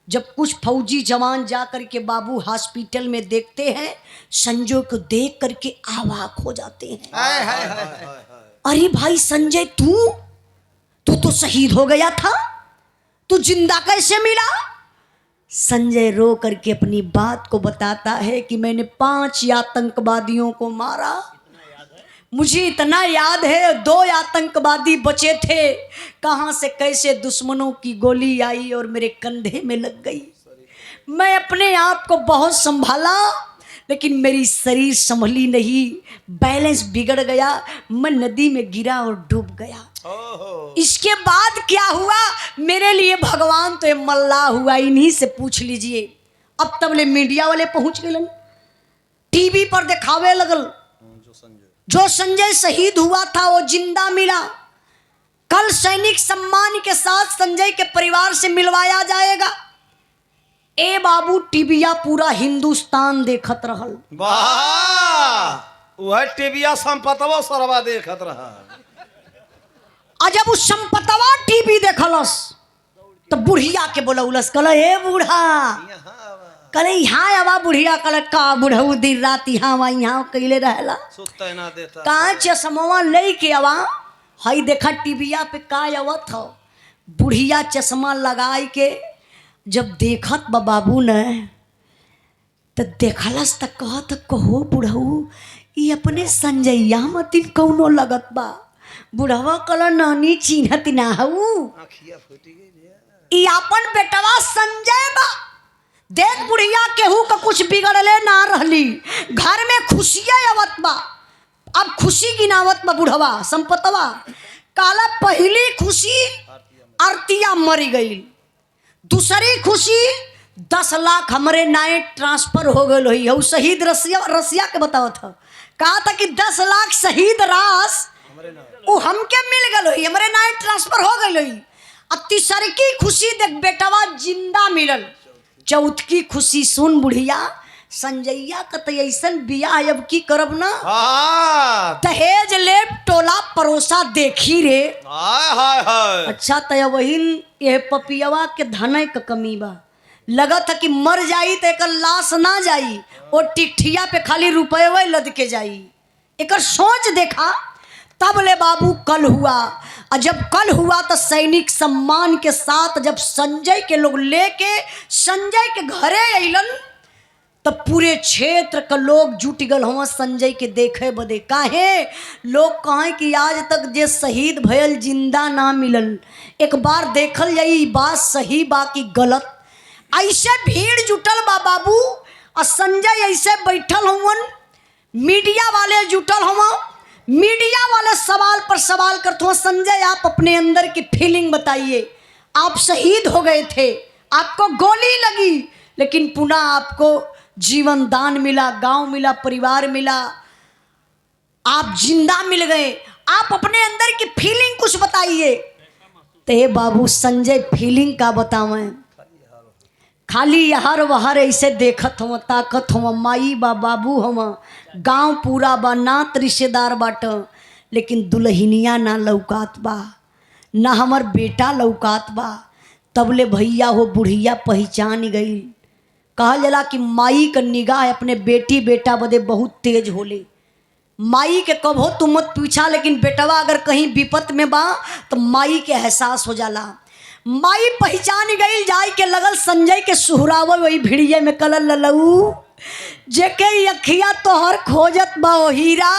जब कुछ फौजी जवान जा कर के बाबू हॉस्पिटल में देखते हैं, संजय को देख करके अवाक हो जाते हैं। अरे भाई संजय, तू तो शहीद हो गया था, तू जिंदा कैसे मिला? संजय रो करके अपनी बात को बताता है कि मैंने 5 आतंकवादियों को मारा। मुझे इतना याद है 2 आतंकवादी बचे थे, कहाँ से कैसे दुश्मनों की गोली आई और मेरे कंधे में लग गई। मैं अपने आप को बहुत संभाला, लेकिन मेरी शरीर संभली नहीं, बैलेंस बिगड़ गया, मैं नदी में गिरा और डूब गया। ओहो। इसके बाद क्या हुआ मेरे लिए भगवान तो ये मल्ला हुआ, इन्हीं से पूछ लीजिए। अब तब ले मीडिया वाले पहुंच गए, टीवी पर दिखावे लगल जो संजय शहीद हुआ था वो जिंदा मिला, कल सैनिक सम्मान के साथ संजय के परिवार से मिलवाया जाएगा। ए बाबू टीबिया पूरा हिंदुस्तान देखत रहल। वाह, वह टीबिया संपतवा सरवा देखत रहा। और जब उस संपतवा टीवी देखलस तो बुढ़िया के बोलौलस, कल हे बूढ़ा, कल यहाँ आवा। बुढ़िया कल का बुढ़ऊ दिन रात यहाँ कैले रहला, सुते ना देता। कहाँ चश्मा ले के आवा, हई देखा टीविया पे का आवत हो। बुढ़िया चश्मा लगाई के जब देखत बा बाबू ने तो देखलस त कहत, कहो बुढ़ऊ ये अपने संजैया मतिन कौनो लगत बा। बुढ़वा कल नानी चिन्हत ना हऊ, आँखिया फूटी गई। ई अपन बेटवा संजय बा। देख बुढ़िया केहू का कुछ बिगड़ले ना रहली, घर में खुशियाँ आवत बा। अब खुशी गिनावत बा बुढ़वा संपतवा। काला पहली खुशी आरतिया मरी गई, दूसरी खुशी 10 लाख हमारे नाए ट्रांसफर हो गए हुई है। शहीद रसिया के बतावत था, कहा था कि 10 लाख शहीद रास वो हमके मिल गए हुई, हमारे नाए ट्रांसफर हो गई हुई। अब तीसरी की खुशी देख बेटवा जिंदा मिलल। चौथ की खुशी सुन बुढ़िया, संजैया का तो ऐसन बियाह अब की करब ना, दहेज ले टोला परोसा देखी रे। हाय हाय हाय। अच्छा तय वही ये पपियवा के धनय का कमी बा, लगत है कि मर जाई तो एक लाश ना जाई, और टिकठिया पे खाली रुपये लद के जाई। एक सोच देखा। तब ले बाबू कल हुआ, और जब कल हुआ तो सैनिक सम्मान के साथ जब संजय के लोग लेके संजय के घरे अलन, तब पूरे क्षेत्र का लोग जुट गल हुआ संजय के देखे बदे। काहे लोग कहें कि आज तक जे शहीद भयल जिंदा ना मिलल, एक बार देखल जाई बात सही बा कि गलत। ऐसे भीड़ जुटल बा बाबू, और संजय ऐसे बैठल हुवन, मीडिया वाले जुटल हुआ। मीडिया वाले सवाल पर सवाल करते हो, संजय आप अपने अंदर की फीलिंग बताइए। आप शहीद हो गए थे, आपको गोली लगी, लेकिन पुनः आपको जीवन दान मिला, गांव मिला, परिवार मिला, आप जिंदा मिल गए। आप अपने अंदर की फीलिंग कुछ बताइए। ते बाबू संजय फीलिंग का बतावें, खाली यहर वहर ऐसे देखत हो, ताकत हो, माई बा बाबू हम, गांव पूरा बा, नात रिश्तेदार बाट, लेकिन दुल्हनिया ना लौकात बा, ना हमर बेटा लौकात बा। तबले भैया हो बुढ़िया पहचान गई। कहल जला कि माई का निगाह अपने बेटी बेटा बदे बहुत तेज होले। माई के कब हो तुम मत पूछा, लेकिन बेटवा अगर कहीं विपत में बा तो माई के एहसास हो जाला। माई पहचान गई, जाय के लगल संजय के सुहराव वही भिड़िए में कलल ललऊ, जेके अखिया तोहर खोजत बा ओ हीरा,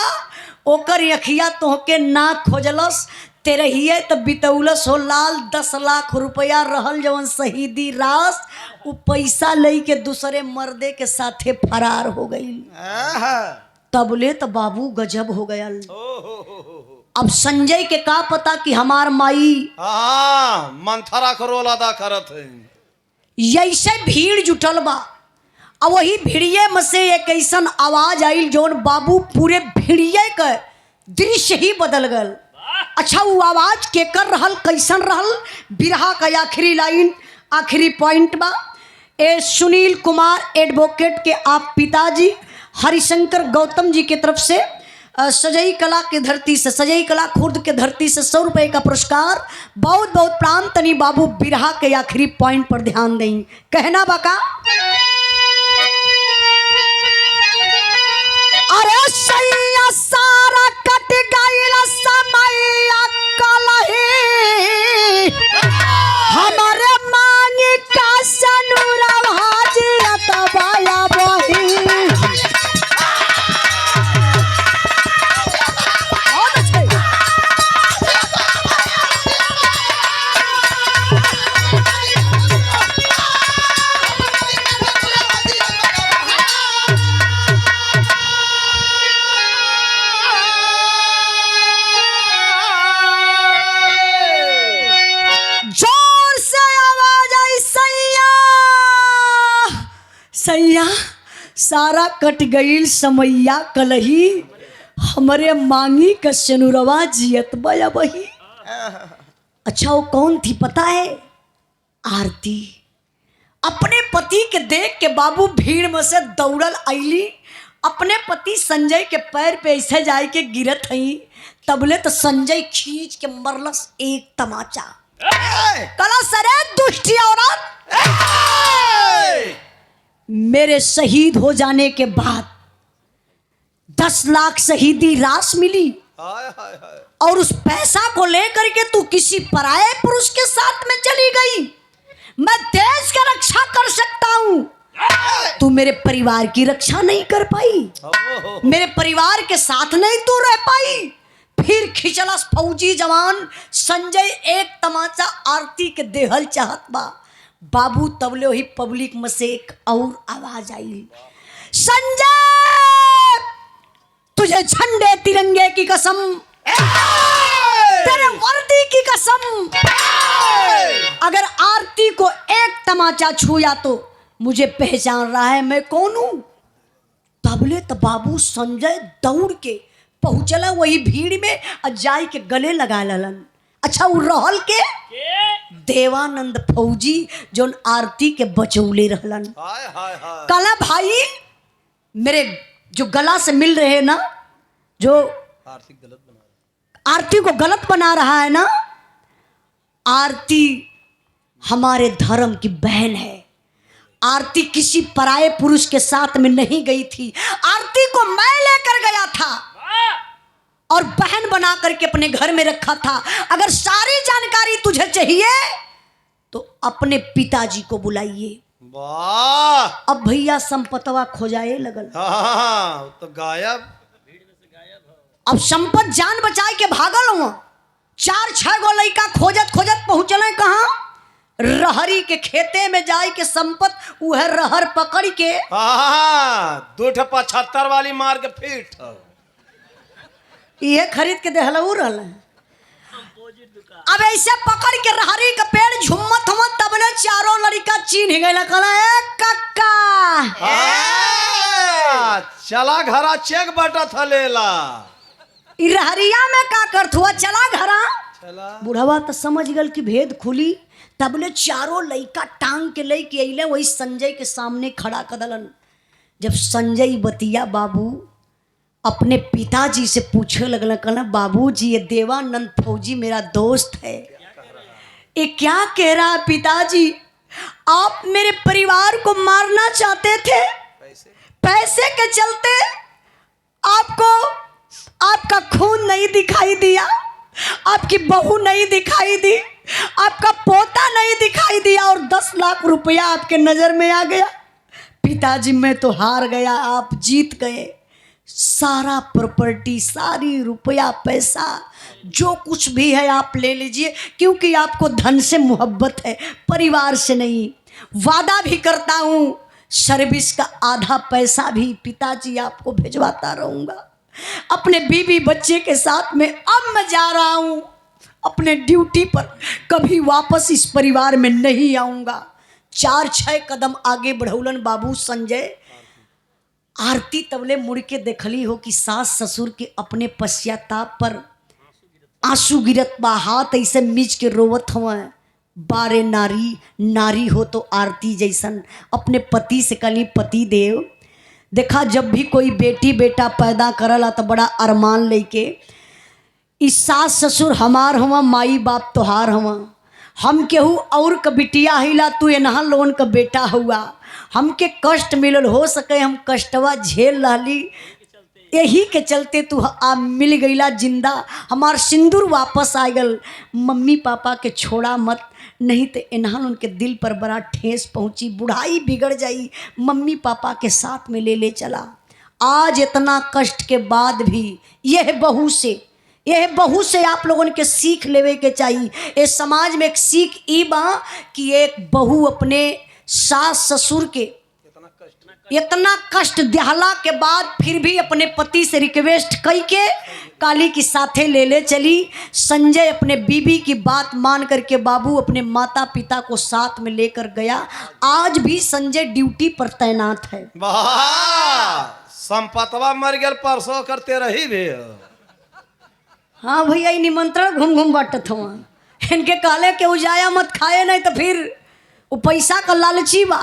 ओकर अखिया तोहके ना खोजलस। तेरहिए तो बितौलस हो लाल 10 लाख रुपया रहल जवन शहीदी रास, वो पैसा लई के दूसरे मर्दे के साथे फरार हो गई। तबले तो बाबू गजब हो गया। अब संजय के का पता कि हमार माई मंथरा को रोल अदा करत है। ऐसे भीड़ जुटल बा, अब वही भीड़िए में से एक ऐसन आवाज आई जौन बाबू पूरे भीड़िए का दृश्य ही बदल गल। अच्छा वो आवाज के कर रहल, कैसन रहल? बिरहा का आखिरी लाइन, आखिरी पॉइंट बा। ए सुनील कुमार एडवोकेट के आप पिताजी हरिशंकर गौतम जी की तरफ से सजई कला के धरती से, सजई कला खुर्द के धरती से 100 रुपये का पुरस्कार। बहुत बहुत प्राण। तनी बाबू बिरहा के आखिरी पॉइंट पर ध्यान दें। कहना बाका, अरे सैया सारा कट गईल समैया कलही, हमारे मांगी का सनुरा हाजियत बाया बही। हमारा कट गईल समैया कलही, हमरे मांगी का सनुरवा जियत बया बही। अच्छा वो कौन थी पता है? आरती। अपने पति के देख के बाबू भीड़ में से दौड़ल आईली, अपने पति संजय के पैर पे ऐसे जाए के गिरत हई, तबले तो संजय खींच के मरलस एक तमाचा। कला सरे दुष्टी औरत, मेरे शहीद हो जाने के बाद 10 लाख शहीदी राश मिली, हाय हाय हाय। और उस पैसा को लेकर के तू किसी पराये पुरुष के साथ में चली गई। मैं देश का रक्षा कर सकता हूं, तू मेरे परिवार की रक्षा नहीं कर पाई, मेरे परिवार के साथ नहीं तू रह पाई। फिर खिंचलस फौजी जवान संजय एक तमाचा आरती के देहल चाहत बा। बाबू तबले ही पब्लिक में से एक और आवाज आई, संजय तुझे झंडे तिरंगे की कसम, तेरे वर्दी की कसम, अगर आरती को एक तमाचा छुया तो मुझे पहचान रहा है मैं कौन हूं। तबले तो बाबू संजय दौड़ के पहुंचला वही भीड़ में और जाई के गले लगा ललन। अच्छा वो रहल के देवानंद फौजी जो आरती के बचौले रहलन। हाय हाय हाय। कला भाई मेरे जो गला से मिल रहे हैं ना, जो आरती को गलत बना रहा है ना, आरती हमारे धर्म की बहन है। आरती किसी पराये पुरुष के साथ में नहीं गई थी, आरती को मैं लेकर गया था और बहन बना करके अपने घर में रखा था। अगर सारी जानकारी तुझे चाहिए तो अपने पिताजी को बुलाइए। वाह। अब भैया संपतवा खोजाए लगल। हाँ, तो गायब। अब संपत जान बचाए के भागल हुआ। 4-6 गो लड़का खोजत खोजत पहुंचल कहाँ? रहरी के खेते में जाए के संपत वह रहर पकड़ के हाँ, 275 वाली मार के फीट। ये खरीद के देहलऊ रहल। अब ऐसे पकड़ के रहरी का पेड़ झुम्मत हुआ, तबले चारों लड़का चिन्ह गए। कहला ए कक्का, चला घरा चेक बटा था लेला। रहरिया में का करत हुआ? चला घरा। चला। बुढ़वा तो समझ गल कि भेद खुली। तबले चारों लड़का टांग के ले के अइले वही संजय के सामने खड़ा कदलन। जब संजय बतिया बाबू अपने पिताजी से पूछने लगल, कहना बाबूजी ये देवानंद फौजी मेरा दोस्त है। ये क्या कह रहा है पिताजी? आप मेरे परिवार को मारना चाहते थे, पैसे के चलते आपको आपका खून नहीं दिखाई दिया, आपकी बहू नहीं दिखाई दी, आपका पोता नहीं दिखाई दिया और 10 लाख रुपया आपके नजर में आ गया। पिताजी मैं तो हार गया, आप जीत गए। सारा प्रॉपर्टी, सारी रुपया पैसा जो कुछ भी है आप ले लीजिए, क्योंकि आपको धन से मोहब्बत है, परिवार से नहीं। वादा भी करता हूँ सर्विस का आधा पैसा भी पिताजी आपको भिजवाता रहूँगा। अपने बीवी बच्चे के साथ में अब मैं जा रहा हूँ अपने ड्यूटी पर, कभी वापस इस परिवार में नहीं आऊँगा। 4-6 कदम आगे बढ़ौलन बाबू संजय। आरती तबले मुड़ के देखली हो कि सास ससुर के अपने पश्चाताप पर आंसू गिरत बा, हाथ ऐसे मीच के रोवत हुआ। बारे नारी, नारी हो तो आरती जैसन। अपने पति से कली पति देव देखा, जब भी कोई बेटी बेटा पैदा करला तो बड़ा अरमान लेके इस सास ससुर हमार हुआ, माई बाप तोहार हुआ, हम केहू और का बिटिया हिला, तू एनहा लोन का बेटा हुआ, हमके कष्ट मिलल, हो सके हम कष्टवा झेल रही, यही के चलते तू आ मिल गईला जिंदा, हमार सिंदूर वापस आ गल। मम्मी पापा के छोड़ा मत, नहीं तो इन्हान उनके दिल पर बड़ा ठेस पहुंची, बुढ़ाई बिगड़ जाई, मम्मी पापा के साथ में ले चला। आज इतना कष्ट के बाद भी यह बहू से आप लोगों के सीख लेवे के चाहिए। इस समाज में एक सीख ई बा कि एक बहू अपने सास ससुर के इतना कष्ट दिहला के बाद फिर भी अपने पति से रिक्वेस्ट कई के काली की साथे ले चली। संजय अपने बीबी की बात मान करके बाबू अपने माता पिता को साथ में लेकर गया। आज भी संजय ड्यूटी पर तैनात है। वाह संपतवा मर गया परसों करते रही भी। हाँ भैया ये निमंत्रण घूम घूम बांटत हुआ। इनके काले के उजाया मत खाए नहीं तो फिर वो पैसा का लालची बा।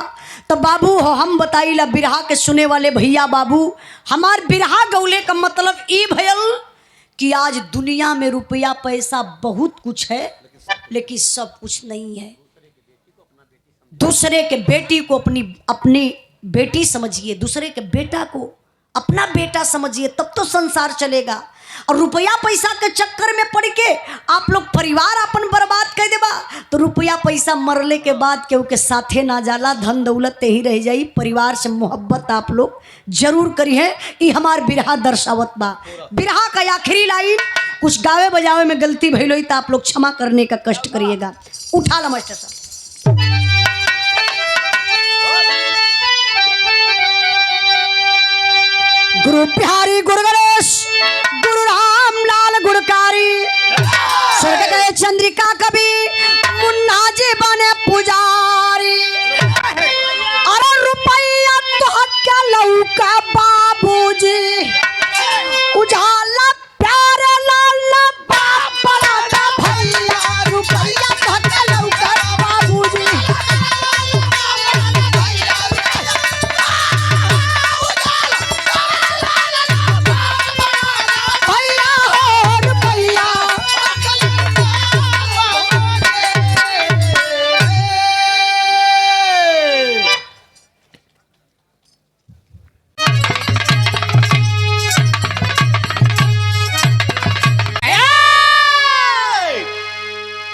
तो बाबू हो हम बताइला बिरहा के सुने वाले भैया बाबू, हमार बिरहा गौले का मतलब ई भयल कि आज दुनिया में रुपया पैसा बहुत कुछ है लेकिन सब कुछ नहीं है। दूसरे के बेटी को अपनी बेटी समझिए, दूसरे के बेटा को अपना बेटा समझिए, तब तो संसार चलेगा। और रुपया पैसा के चक्कर में पड़ के आप लोग परिवार अपन बर्बाद कर देबा तो रुपया पैसा मरले के बाद केहू के साथे ना जाला, धन दौलत ही रह जाई। परिवार से मोहब्बत आप लोग जरूर करिए। ये हमार बिरहा दर्शावत बा। बिरहा का आखिरी लाइन कुछ गावे बजावे में गलती भइल होई तो आप लोग क्षमा करने का कष्ट करिएगा। उठा ला मास्टर साहब। गुरु बिहारी गुरु गणेश गुरु राम लाल गुणकारी स्वर्ग गए चंद्रिका